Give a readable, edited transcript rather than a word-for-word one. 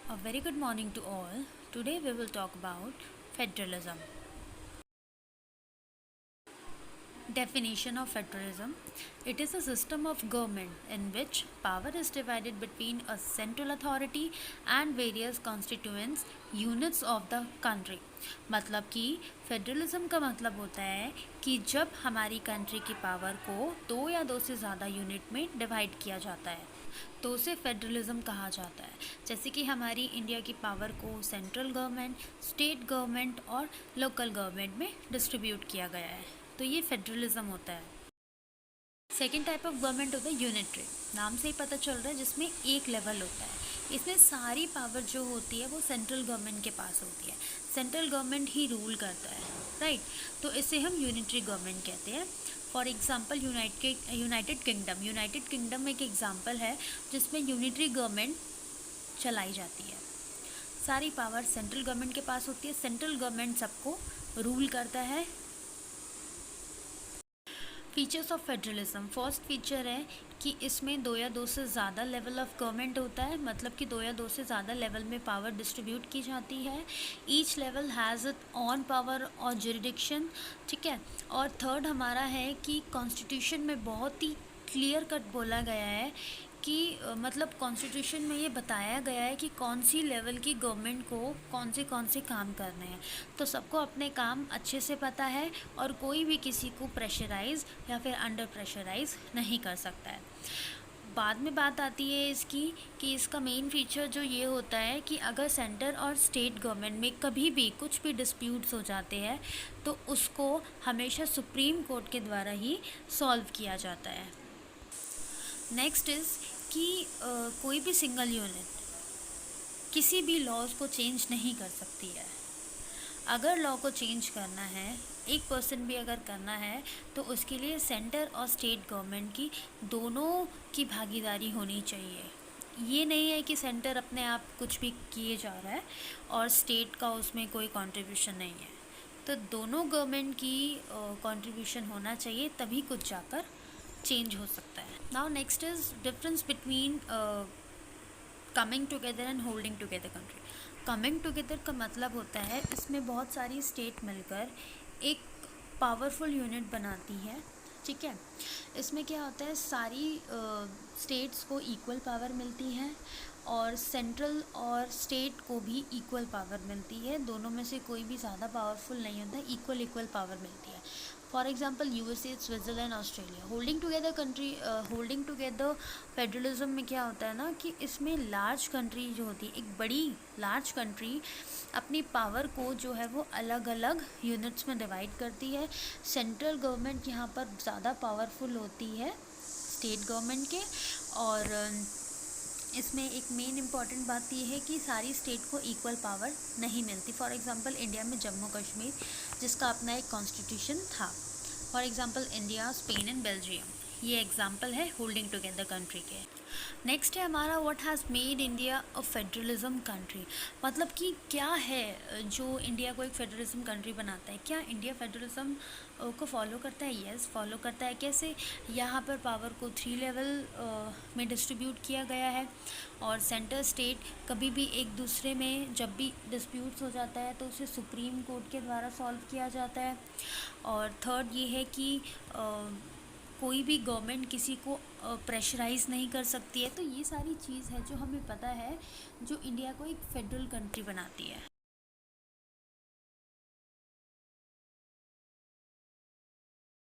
A very good morning to all. Today we will talk about federalism. Definition of federalism: it is a system of government in which power is divided between a central authority and various constituent units of the country. मतलब कि federalism का मतलब होता है कि जब हमारी country की पावर को दो या दो से ज़्यादा यूनिट में डिवाइड किया जाता है तो उसे फेडरलिज्म कहा जाता है। जैसे कि हमारी इंडिया की पावर को सेंट्रल गवर्नमेंट, स्टेट गवर्नमेंट और लोकल गवर्नमेंट में डिस्ट्रीब्यूट किया गया है, तो ये फेडरलिज्म होता है। सेकेंड टाइप ऑफ गवर्नमेंट होता है यूनिटरी। नाम से ही पता चल रहा है, जिसमें एक लेवल होता है। इसमें सारी पावर जो होती है वो सेंट्रल गवर्नमेंट के पास होती है। सेंट्रल गवर्नमेंट ही रूल करता है, राइट। तो इसे हम यूनिटरी गवर्नमेंट कहते हैं। फॉर एग्जांपल यूनाइटेड किंगडम एक एग्जांपल है जिसमें यूनिटरी गवर्नमेंट चलाई जाती है। सारी पावर सेंट्रल गवर्नमेंट के पास होती है, सेंट्रल गवर्नमेंट सबको रूल करता है। Features of federalism: first feature है कि इसमें दो या दो से ज़्यादा लेवल ऑफ गवर्नमेंट होता है, मतलब कि दो या दो से ज़्यादा लेवल में पावर डिस्ट्रीब्यूट की जाती है। Each level has it on power और जुरिडिक्शन, ठीक है। और थर्ड हमारा है कि कॉन्स्टिट्यूशन में बहुत ही क्लियर कट बोला गया है कि मतलब कॉन्स्टिट्यूशन में ये बताया गया है कि कौन सी लेवल की गवर्नमेंट को कौन से काम करने हैं। तो सबको अपने काम अच्छे से पता है और कोई भी किसी को प्रेशराइज या फिर अंडर प्रेशराइज नहीं कर सकता है। बाद में बात आती है इसकी कि इसका मेन फीचर जो ये होता है कि अगर सेंटर और स्टेट गवर्नमेंट में कभी भी कुछ भी डिस्प्यूट्स हो जाते हैं तो उसको हमेशा सुप्रीम कोर्ट के द्वारा ही सॉल्व किया जाता है। नेक्स्ट इज़ कि कोई भी सिंगल यूनिट किसी भी लॉज को चेंज नहीं कर सकती है। अगर लॉ को चेंज करना है, एक पर्सन भी अगर करना है, तो उसके लिए सेंटर और स्टेट गवर्नमेंट की दोनों की भागीदारी होनी चाहिए। ये नहीं है कि सेंटर अपने आप कुछ भी किए जा रहा है और स्टेट का उसमें कोई कंट्रीब्यूशन नहीं है। तो दोनों गवर्नमेंट की कंट्रीब्यूशन होना चाहिए, तभी कुछ जाकर चेंज हो सकता है। Now next is difference between coming together and holding together country. Coming together का मतलब होता है इसमें बहुत सारी स्टेट मिलकर एक पावरफुल यूनिट बनाती है, ठीक है। इसमें क्या होता है, सारी स्टेट्स को इक्वल पावर मिलती है और सेंट्रल और स्टेट को भी इक्वल पावर मिलती है। दोनों में से कोई भी ज़्यादा पावरफुल नहीं होता, इक्वल पावर मिलती है। For example USA, Switzerland, Australia. Holding together federalism में क्या होता है ना कि इसमें लार्ज कंट्री जो होती है, एक बड़ी लार्ज कंट्री अपनी पावर को जो है वो अलग अलग यूनिट्स में डिवाइड करती है। सेंट्रल गवर्नमेंट यहाँ पर ज़्यादा पावरफुल होती है स्टेट गवर्नमेंट के। और इसमें एक मेन इम्पॉर्टेंट बात यह है कि सारी स्टेट को इक्वल पावर नहीं मिलती। फॉर एग्जांपल इंडिया में जम्मू कश्मीर, जिसका अपना एक कॉन्स्टिट्यूशन था। For example India, Spain and Belgium, ये एग्जांपल है होल्डिंग टुगेदर कंट्री के। नेक्स्ट है हमारा what has made India a federalism country. मतलब कि क्या है जो इंडिया को एक फेडरलिज्म कंट्री बनाता है। क्या इंडिया फेडरलिज्म को फॉलो करता है? यस, फॉलो करता है। कैसे? यहाँ पर पावर को 3 लेवल में डिस्ट्रीब्यूट किया गया है और सेंटर स्टेट कभी भी एक दूसरे में जब भी डिस्प्यूट्स हो जाता है तो उसे सुप्रीम कोर्ट के द्वारा सॉल्व किया जाता है। और थर्ड ये है कि कोई भी गवर्नमेंट किसी को प्रेशराइज नहीं कर सकती है। तो ये सारी चीज़ है जो हमें पता है जो इंडिया को एक फेडरल कंट्री बनाती है।